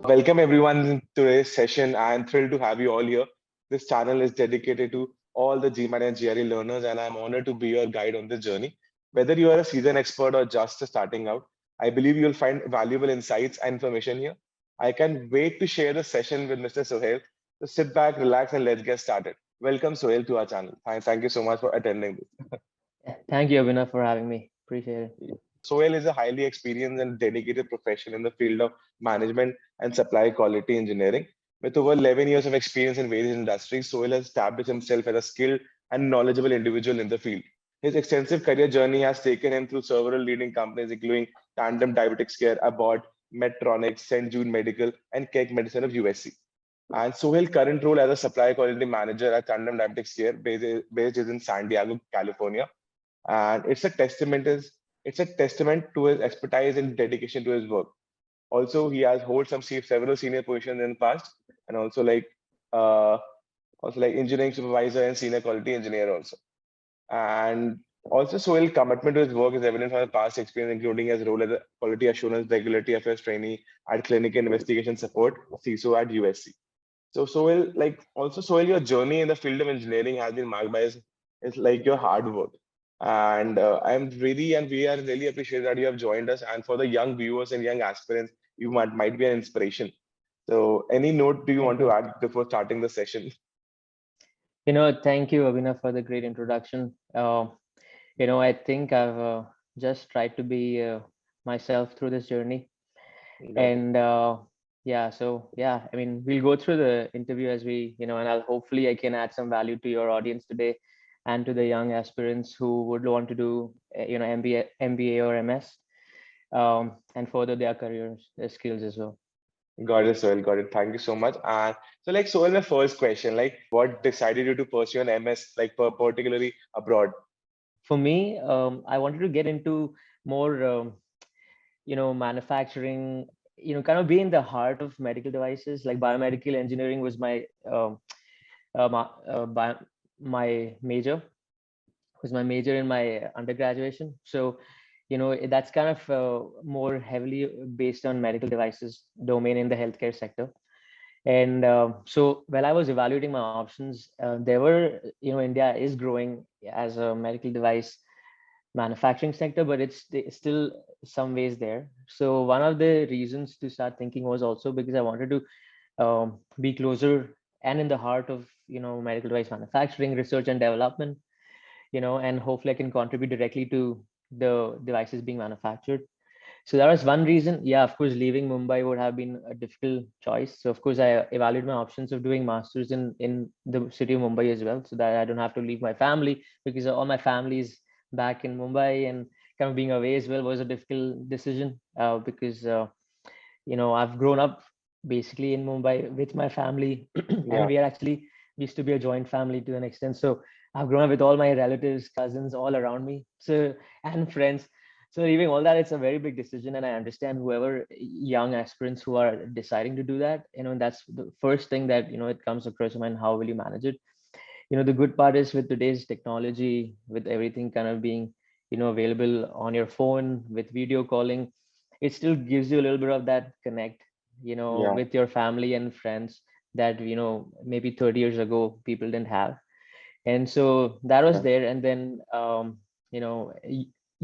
Welcome everyone in today's session. I am thrilled to have you all here. This channel is dedicated to all the GMAT and GRE learners, and I'm honored to be your guide on this journey. Whether you are a seasoned expert or just starting out, I believe you'll find valuable insights and information here. I can't wait to share the session with Mr. Sohail. So sit back, relax, and let's get started. Welcome, Sohail, to our channel. Thank you so much for attending this. Yeah, thank you, Abhinav, for having me. Appreciate it. Sohail is a highly experienced and dedicated professional in the field of management and supply quality engineering. With over 11 years of experience in various industries, Sohail has established himself as a skilled and knowledgeable individual in the field. His extensive career journey has taken him through several leading companies, including Tandem Diabetes Care, Abbott, Medtronic, St. Jude Medical, and Keck Medicine of USC. And Sohail's current role as a supply quality manager at Tandem Diabetes Care, based is in San Diego, California, and it's a testament to his expertise and dedication to his work. Also, he has hold several senior positions in the past, and uh, also like engineering supervisor and senior quality engineer also. And also, Sohail's commitment to his work is evident from the past experience, including his role as a quality assurance regulatory affairs trainee at clinical investigation support CISO at USC. So Sohail, Sohail, your journey in the field of engineering has been marked by is like your hard work. And we are really appreciative that you have joined us. And for the young viewers and young aspirants, you might be an inspiration. So any note do you want Thank to you. add before starting the session? Thank you, Abhinav, for the great introduction. I think I've just tried to be myself through this journey. Got it. And I mean, we'll go through the interview as and I'll hopefully I can add some value to your audience today and to the young aspirants who would want to do, MBA or MS, and further their careers, their skills as well. Got it, Sohail. Got it. Thank you so much. And so, Sohail, my first question, what decided you to pursue an MS, particularly abroad? For me, I wanted to get into more, manufacturing, kind of be in the heart of medical devices. Like biomedical engineering was my my major, in my undergraduation. So, that's kind of more heavily based on medical devices domain in the healthcare sector. And so while I was evaluating my options, there were, India is growing as a medical device manufacturing sector, but it's still some ways there. So one of the reasons to start thinking was also because I wanted to be closer and in the heart of, medical device manufacturing, research and development, and hopefully I can contribute directly to the devices being manufactured. So that was one reason. Yeah, of course, leaving Mumbai would have been a difficult choice. So of course, I evaluated my options of doing masters in the city of Mumbai as well, so that I don't have to leave my family, because all my family is back in Mumbai, and kind of being away as well was a difficult decision, because I've grown up basically in Mumbai with my family, and Yeah. we used to be a joint family to an extent. So I've grown up with all my relatives, cousins all around me, so and friends. So leaving all that, it's a very big decision, and I understand whoever young aspirants who are deciding to do that. That's the first thing that it comes across your mind. How will you manage it? The good part is with today's technology, with everything kind of being available on your phone with video calling, it still gives you a little bit of that connect, Yeah. with your family and friends that maybe 30 years ago people didn't have. And so that was Yeah. there. And then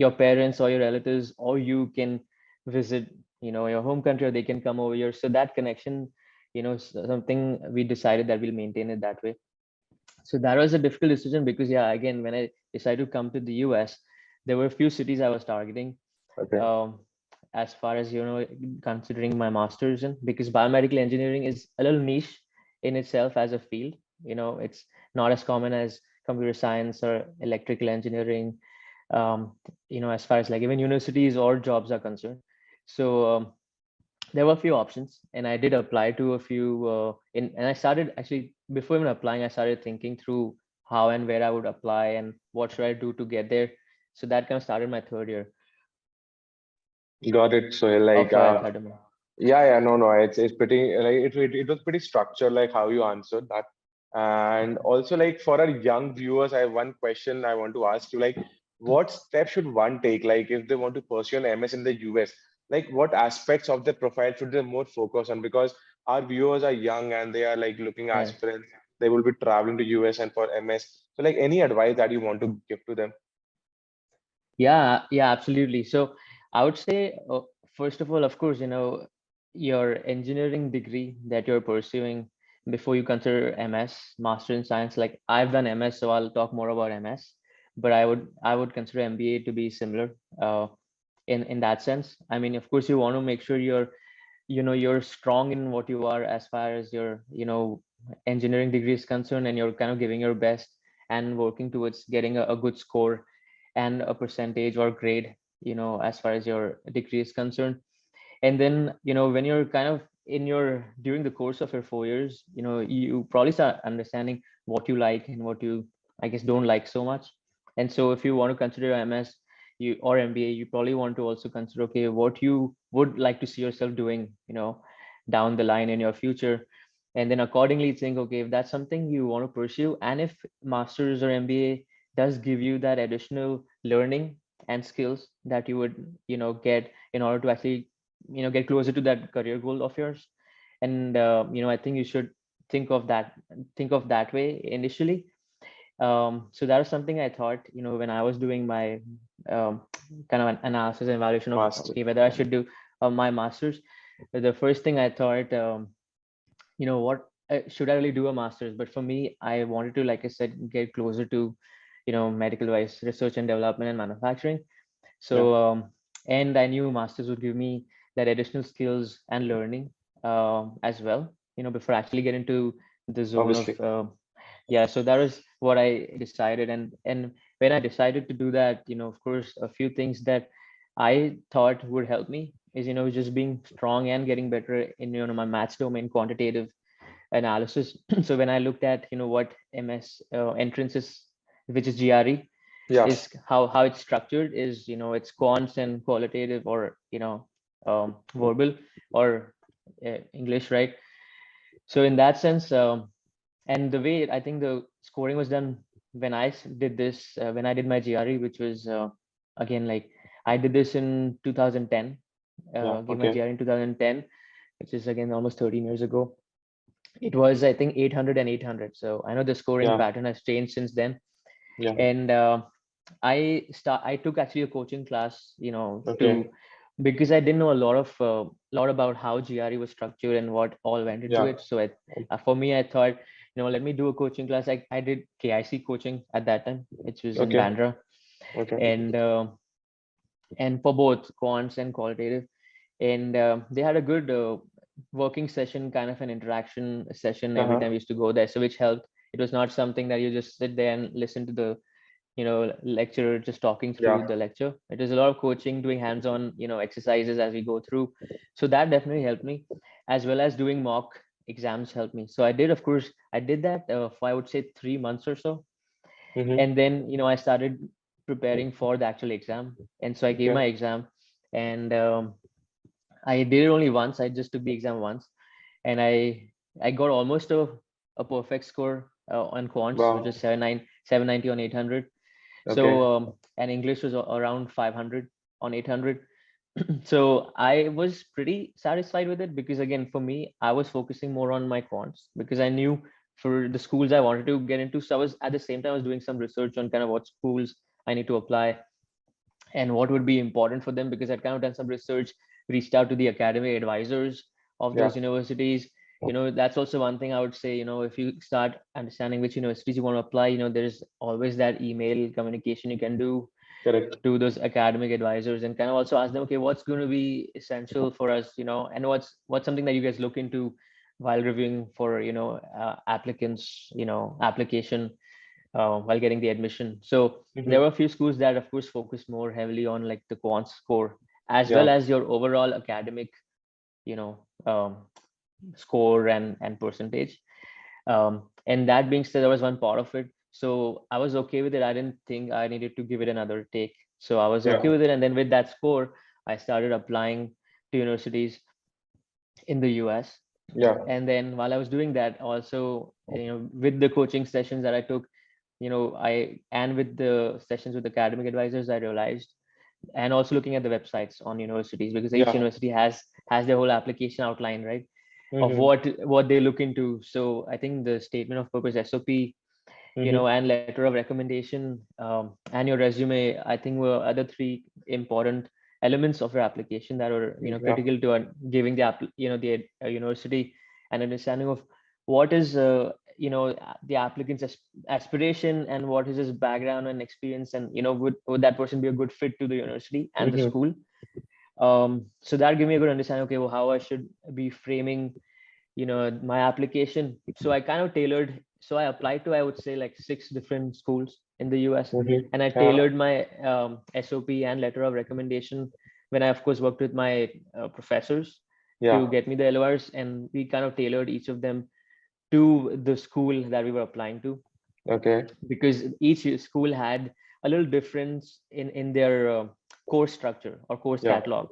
your parents or your relatives or you can visit your home country, or they can come over here. So that connection, something we decided that we'll maintain it that way. So that was a difficult decision, because yeah, again, when I decided to come to the US, there were a few cities I was targeting, Okay. um, as far as considering my master's in, because biomedical engineering is a little niche in itself as a field. It's not as common as computer science or electrical engineering, as far as like even universities or jobs are concerned. So there were a few options, and I did apply to a few, and I started actually, before even applying, I started thinking through how and where I would apply and what should I do to get there. So that kind of started my third year Got it. So of academy. yeah, yeah, no, no, it's pretty it was pretty structured, like how you answered that. And also, like for our young viewers, I have one question I want to ask you, like, what steps should one take, like if they want to pursue an MS in the US? like what aspects of the profile should they more focus on? Because our viewers are young and they are like looking Right. aspirants. They will be traveling to US and for MS. So like any advice that you want to give to them? Yeah, yeah, absolutely. So I would say, first of all, of course, your engineering degree that you're pursuing before you consider MS, Master in Science. Like I've done MS, so I'll talk more about MS, but I would consider MBA to be similar in that sense. I mean, of course, you want to make sure you're strong in what you are as far as your engineering degree is concerned, and you're kind of giving your best and working towards getting a good score and a percentage or grade as far as your degree is concerned. And then when you're kind of in your during the course of your 4 years, you probably start understanding what you like and what you, I guess, don't like so much. And so if you want to consider MS or MBA, you probably want to also consider, okay, what you would like to see yourself doing down the line in your future. And then accordingly think, okay, if that's something you want to pursue, and if masters or MBA does give you that additional learning and skills that you would get in order to actually get closer to that career goal of yours. And I think you should think of that way initially. So that was something I thought when I was doing my kind of an analysis and evaluation of, Master. okay, whether I should do my masters. The first thing I thought, what should I really do a master's? But for me, I wanted to, like I said, get closer to medical device research and development and manufacturing. Yeah, So, and I knew masters would give me that additional skills and learning as well, before I actually get into the zone of, obviously. yeah. So that was what I decided. And when I decided to do that, of course, a few things that I thought would help me is, just being strong and getting better in, my maths domain, quantitative analysis. So when I looked at, what MS entrance is, which is GRE, Yeah, is how it's structured is it's quants and qualitative, or verbal, or English, right? So in that sense, and the way I think the scoring was done when did this, when I did my GRE, which was again, like, I did this in 2010, yeah, gave my okay. GRE in 2010, which is again almost 13 years ago. It was, I think, 800 and 800. So I know the scoring Yeah, pattern has changed since then. yeah, And I took actually a coaching class, okay. to, because I didn't know a lot about how GRE was structured and what all went into Yeah, it. So for me, I thought, let me do a coaching class. I did KIC coaching at that time, which was in okay, Bandra, okay. and for both quants and qualitative. And they had a good working session, kind of an interaction session every Uh-huh. time we used to go there. So which helped. It was not something that you just sit there and listen to the lecturer just talking through Yeah, the lecture. It was a lot of coaching, doing hands-on exercises as we go through. So that definitely helped me, as well as doing mock exams helped me. So I did, of course, I did that for, I would say, 3 months or so. mm-hmm. And then I started preparing for the actual exam. And so I gave Okay, my exam, and I did it only once. I just took the exam once, and I got almost a perfect score on quants, which wow, is 790 on 800. okay, So and English was around 500 on 800. So I was pretty satisfied with it, because again, for me, I was focusing more on my quants, because I knew for the schools I wanted to get into. So I was, at the same time, I was doing some research on kind of what schools I need to apply and what would be important for them, because I'd kind of done some research, reached out to the academic advisors of yeah, those universities. That's also one thing I would say. If you start understanding which universities you want to apply, there's always that email communication you can do correct. to those academic advisors, and kind of also ask them, okay, what's going to be essential for us, and what's something that you guys look into while reviewing for applicants, application, while getting the admission. So there Mm-hmm. were a few schools that, of course, focused more heavily on like the quant score, as well Yeah, as your overall academic, you know, um, score and percentage. And that being said, there was one part of it. So I was okay with it. I didn't think I needed to give it another take. So I was okay yeah, with it. And then with that score, I started applying to universities in the US. yeah, And then while I was doing that, also, with the coaching sessions that I took, I and with the sessions with academic advisors, I realized and also looking at the websites on universities, because each Yeah. university has their whole application outline, right, of Mm-hmm. what they look into. So I think the statement of purpose, SOP, Mm-hmm. and letter of recommendation, and your resume, I think were other three important elements of your application that were Yeah. critical to giving the university an understanding of what is the applicant's aspiration, and what is his background and experience, and would that person be a good fit to the university and the Mm-hmm. school. So that gave me a good understanding, okay, well, how I should be framing my application. So I kind of tailored, so I applied to, I would say, like 6 different schools in the US, Mm-hmm. and I Yeah. tailored my SOP and letter of recommendation when I of course worked with my professors to Yeah. get me the LORs, and we kind of tailored each of them to the school that we were applying to, Okay. because each school had a little difference in their course structure or course Yeah. catalog.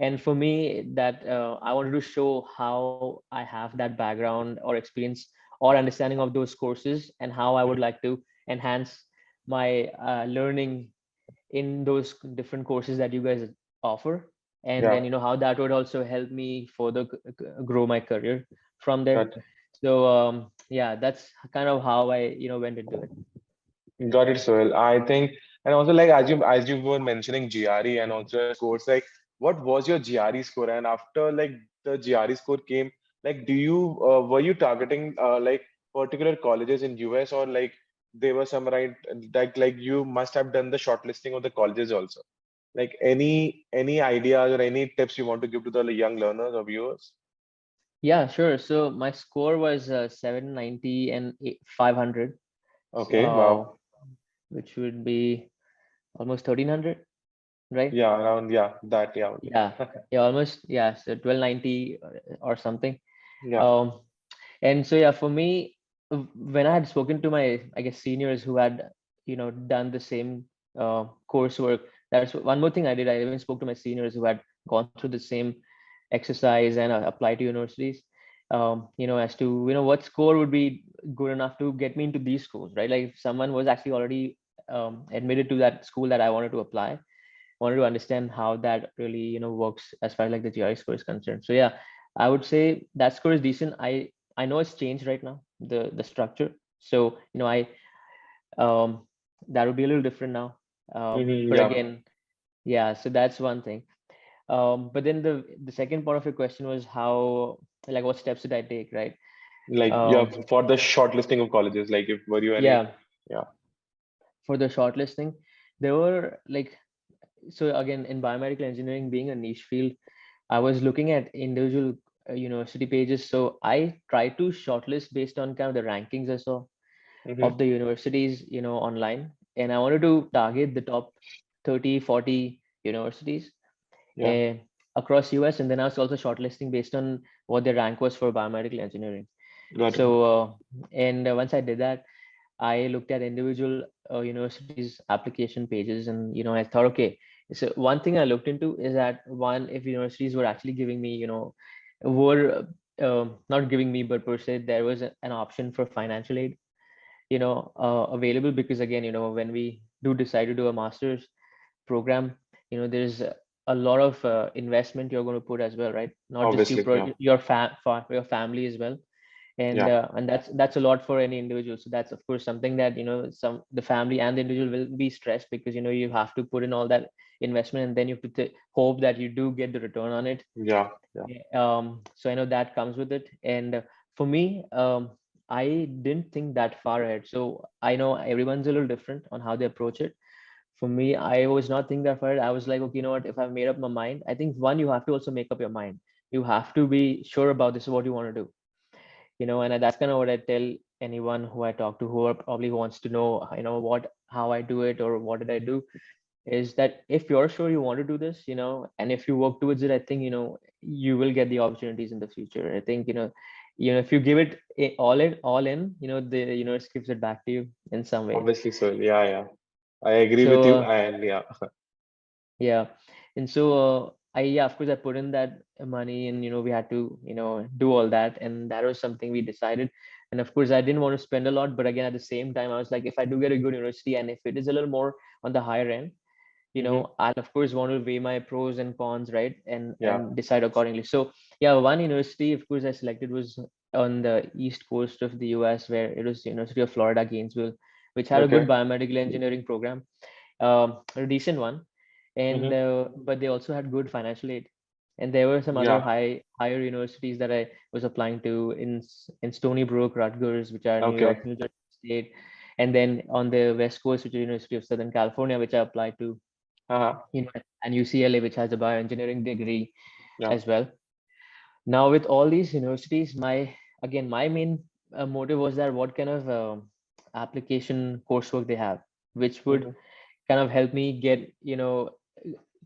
And for me, that I wanted to show how I have that background or experience or understanding of those courses, and how I would like to enhance my learning in those different courses that you guys offer, and Yeah. then how that would also help me further grow my career from there. Got So yeah, that's kind of how I went into it. got it, Sohail. I think, and also like as you were mentioning GRE and also your scores, like what was your GRE score? And after like the GRE score came, like do you were you targeting like particular colleges in US, or like there were some right like you must have done the shortlisting of the colleges also? Like any ideas or any tips you want to give to the young learners or viewers? Yeah, sure. So my score was 790 and 500, Okay, uh, wow. which would be almost 1300, right? Yeah, around, yeah, that, yeah, only. Yeah, yeah, almost, yeah. So 1290 or something. Yeah. Um, and so yeah, for me, when I had spoken to my, I guess, seniors who had done the same coursework, that's one more thing I did. I even spoke to my seniors who had gone through the same exercise and applied to universities, as to what score would be good enough to get me into these schools, right? Like if someone was actually already admitted to that school that I wanted to apply, wanted to understand how that really works as far as like the GRE score is concerned. So yeah, I would say that score is decent. I know it's changed right now, the structure. So I that would be a little different now. Hmm. But Yeah. again, yeah. So that's one thing. But then the second part of your question was how, like, what steps did I take, right? Like, yeah, Um, for the shortlisting of colleges, like if were you any, yeah, yeah. for the shortlisting, there were like, so again, in biomedical engineering being a niche field, I was looking at individual university pages. So I tried to shortlist based on kind of the rankings I saw of Hmm. the universities, online. And I wanted to target the top 30, 40 universities Yeah. uh, across US. And then I was also shortlisting based on what the rank was for biomedical engineering. Got it. So, and once I did that, I looked at individual universities application pages, and I thought, okay, so one thing I looked into is that, one, if universities were actually giving me, were not giving me, but per se there was an option for financial aid, available, because again, when we do decide to do a master's program, there's a lot of investment you're going to put as well, right? Not just you, Obviously. Yeah. your family as well, Yeah. and that's a lot for any individual. So that's of course something that the family and the individual will be stressed, because you have to put in all that investment, and then you have to hope that you do get the return on it. Yeah. Yeah. Yeah. So I know that comes with it. And for me, I didn't think that far ahead. So I know everyone's a little different on how they approach it. For me, I was not thinking that far ahead. I was like, okay, you know what, if I've made up my mind, I think, one, you have to also make up your mind. You have to be sure about this is what you want to do, and that's kind of what I tell anyone who I talk to, who probably wants to know, how I do it or what did I do, is that if you're sure you want to do this, and if you work towards it, I think, you will get the opportunities in the future. I think, if you give it all in, the universe gives it back to you in some way. Obviously. So, yeah, yeah. I agree with So you. And yeah. yeah, and so yeah, of course, I put in that money, and we had to do all that, and that was something we decided. And of course, I didn't want to spend a lot, but again, at the same time, I was like, if I do get a good university, and if it is a little more on the higher end, I'll of course want to weigh my pros and cons, right? And Yeah. decide accordingly. So yeah, one university, of course, I selected was on the east coast of the US, where it was University of Florida, Gainesville, which had a good Okay. biomedical engineering program, a decent one. And Mm-hmm. but they also had good financial aid. And there were some other Yeah. higher universities that I was applying to in Stony Brook, Rutgers, which are New Okay. York, New Jersey State, and then on the West Coast, which is University of Southern California, which I applied to, Uh-huh. and UCLA, which has a bioengineering degree Yeah. as well. Now, with all these universities, my main motive was that what kind of application coursework they have, which would Mm-hmm. kind of help me get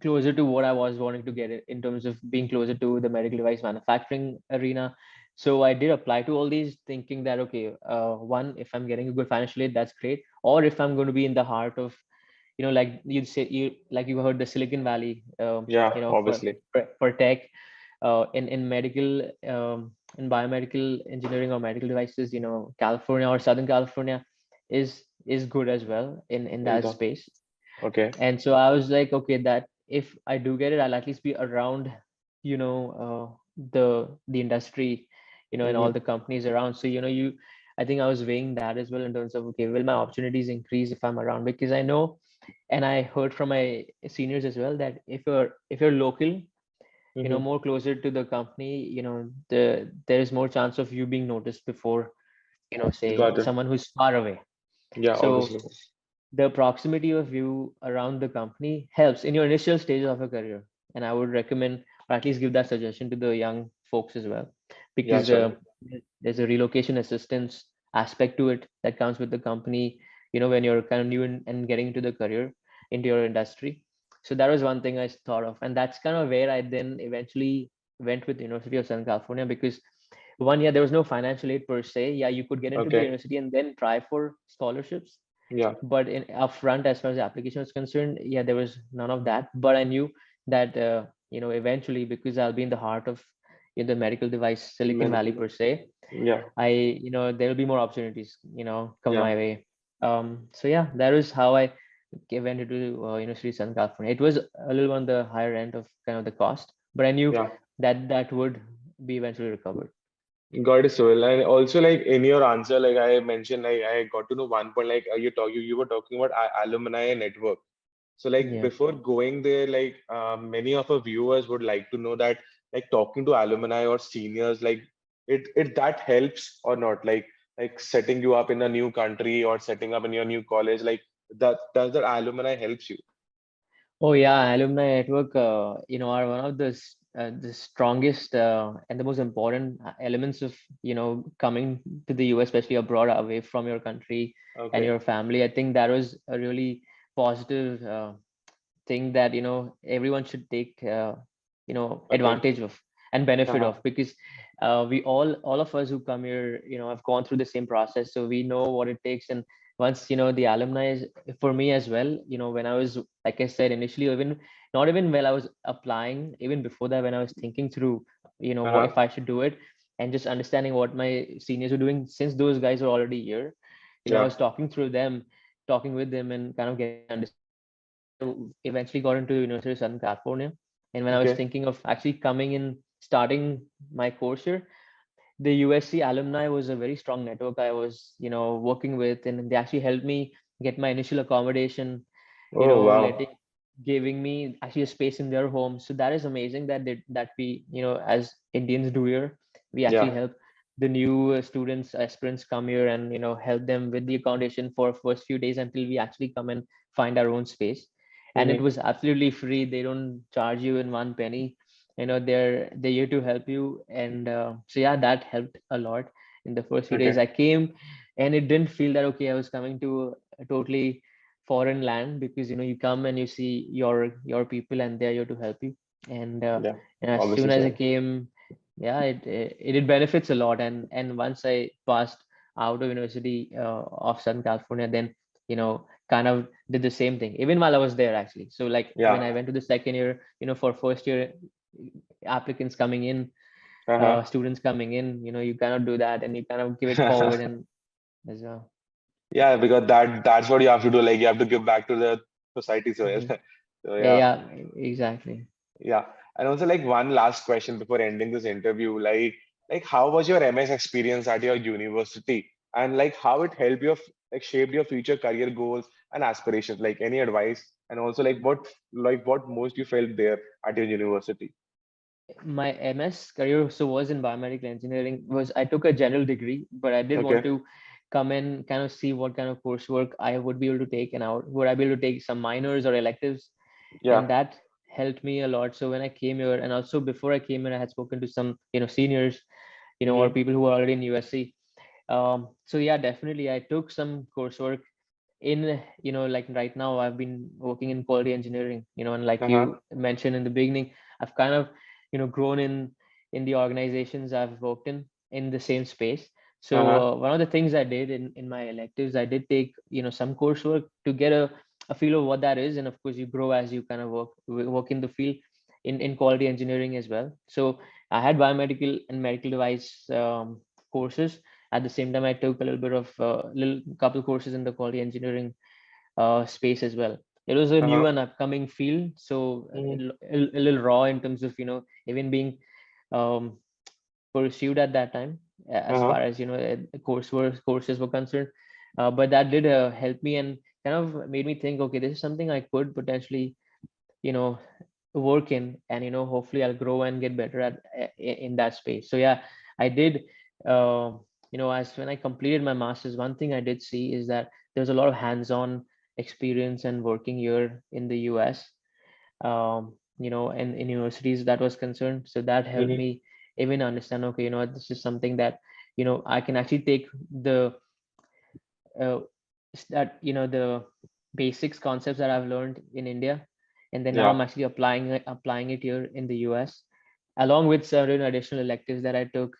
closer to what I was wanting to get in terms of being closer to the medical device manufacturing arena. So I did apply to all these, thinking that okay, one, if I'm getting a good financial aid, that's great. Or if I'm going to be in the heart of, like you heard the Silicon Valley, Yeah. for Obviously. tech, in medical, in biomedical engineering or medical devices, California or Southern California is good as well in Is that the space. okay. And so I was like, okay, that if I do get it, I'll at least be around, the industry, and Mm-hmm. all the companies around. So, I think I was weighing that as well in terms of, okay, will my opportunities increase if I'm around? Because I know, and I heard from my seniors as well, that if you're local, Mm-hmm. more closer to the company, there's more chance of you being noticed before, say Got it. someone who's far away. Yeah. So Obviously. the proximity of you around the company helps in your initial stages of a career. And I would recommend, or at least give that suggestion to the young folks as well, Yeah. because Sure. there's a relocation assistance aspect to it that comes with the company, when you're kind of new and getting into the career, into your industry. So that was one thing I thought of. And that's kind of where I then eventually went with University of Southern California, because one, yeah, there was no financial aid per se. Yeah, you could get into the Okay. university and then try for scholarships, Yeah. but in upfront, as far as the application was concerned, yeah, there was none of that. But I knew that eventually, because I'll be in the heart of, the medical device Silicon Valley Medical. per se, Yeah. there will be more opportunities come Yeah. my way. So yeah, that is how I went into University of Southern California. It was a little on the higher end of kind of the cost, but I knew Yeah. that that would be eventually recovered. Got it, Sohail. And also, like in your answer, like I mentioned, like I got to know one point, like you were talking about alumni network. So, like Yeah. before going there, like many of our viewers would like to know that, like talking to alumni or seniors, like it that helps or not, like setting you up in a new country or setting up in your new college, like that does that alumni helps you? Oh yeah, alumni network, are one of the strongest and the most important elements of coming to the US, especially abroad, away from your country and Okay. your family. I think that was a really positive thing that everyone should take Okay. advantage of and benefit Uh-huh. of, because we all of us who come here have gone through the same process, so we know what it takes. And once the alumni is, for me as well, when I was, like I said initially, even not even while I was applying, even before that, when I was thinking through what Uh-huh. if I should do it, and just understanding what my seniors were doing, since those guys were already here, I Yeah. was talking with them and kind of getting understanding. That's how I eventually got into University of Southern California. And when I was Okay. thinking of actually coming in, starting my course here, the USC alumni was a very strong network I was, working with, and they actually helped me get my initial accommodation, Oh, wow. letting, giving me actually a space in their home. So that is amazing that we, as Indians do here, we actually Yeah. help the new students, aspirants come here, and help them with the accommodation for first few days until we actually come and find our own space. And it Mm-hmm. was absolutely free. They don't charge you in one penny. They're here to help you. And so yeah, that helped a lot in the first few days Okay. I came. And it didn't feel that okay, I was coming to a totally foreign land, because you come and you see your people, and they're here to help you. And Yeah. as Obviously, soon as I so. came, yeah, it benefits a lot. And once I passed out of University of Southern California, then kind of did the same thing even while I was there, actually. So like when I Yeah. went to the second year, for first year applicants coming in, Uh-huh. students coming in, you cannot do that, and you kind of give it forward and as well. Yeah, because that's what you have to do. Like you have to give back to the society. So Mhm. So Yeah, exactly. yeah. And also like one last question before ending this interview, like how was your MS experience at your university, and like how it helped your like shaped your future career goals and aspirations? Like any advice, and also like what most you felt there at your university? My MS career so was in biomedical engineering. Was I took a general degree, but I did want Okay. to come and kind of see what kind of coursework I would be able to take, and out would I be able to take some minors or electives, and Yeah. that helped me a lot. So when I came here, and also before I came here, I had spoken to some seniors, or Mm-hmm. people who are already in USC. So yeah, definitely I took some coursework in, like right now I've been working in quality engineering, and like Uh-huh. you mentioned in the beginning, I've kind of grown in the organizations I've worked in the same space. So Uh-huh. one of the things I did in my electives, I did take some coursework to get a feel of what that is, and of course you grow as you kind of work in the field in quality engineering as well. So I had biomedical and medical device courses. At the same time, I took a little bit of little couple courses in the quality engineering space as well. It was a new Uh-huh. and upcoming field, so Mm-hmm. a little raw in terms of even being um, pursued at that time, as Uh-huh. far as courses were concerned. But that did help me and kind of made me think, okay, this is something I could potentially you know work in, and hopefully I'll grow and get better at in that space. So yeah, I did. uh, as when I completed my master's, one thing I did see is that there's a lot of hands-on experience and working here in the US, and in universities that was concerned. So that helped Mm-hmm. me even understand, okay, this is something that I can actually take the uh, the basics concepts that I've learned in India, and then now Yeah. I'm actually applying it here in the US, along with certain additional electives that I took,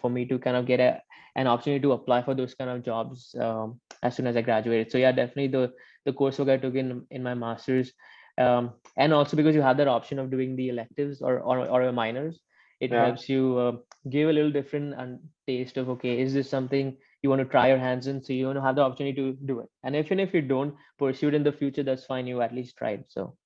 for me to kind of get an opportunity to apply for those kind of jobs as soon as I graduated. So yeah, definitely the coursework I took in my master's, and also because you have that option of doing the electives or a minors, it Yeah. helps you give a little different taste of, okay, is this something you want to try your hands in, so you want to have the opportunity to do it, and even if you don't pursue it in the future, that's fine, you at least tried. So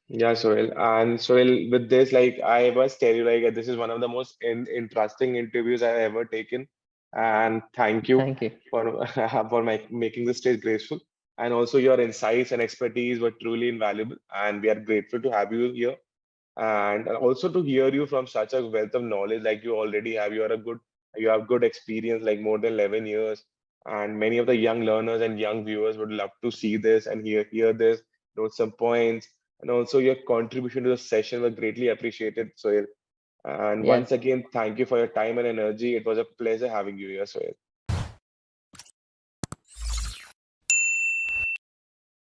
Yeah, Sohail. And Sohail, with this, like I must tell you, like this is one of the most interesting interviews I've ever taken. And thank you thank you. for for making the stage graceful. And also your insights and expertise were truly invaluable. And we are grateful to have you here. And also to hear you from such a wealth of knowledge like you already have. You have good experience, like more than 11 years. And many of the young learners and young viewers would love to see this and hear this, note some points. And also your contribution to the session was greatly appreciated, Sohail. And Yeah, once again, thank you for your time and energy. It was a pleasure having you here, Sohail.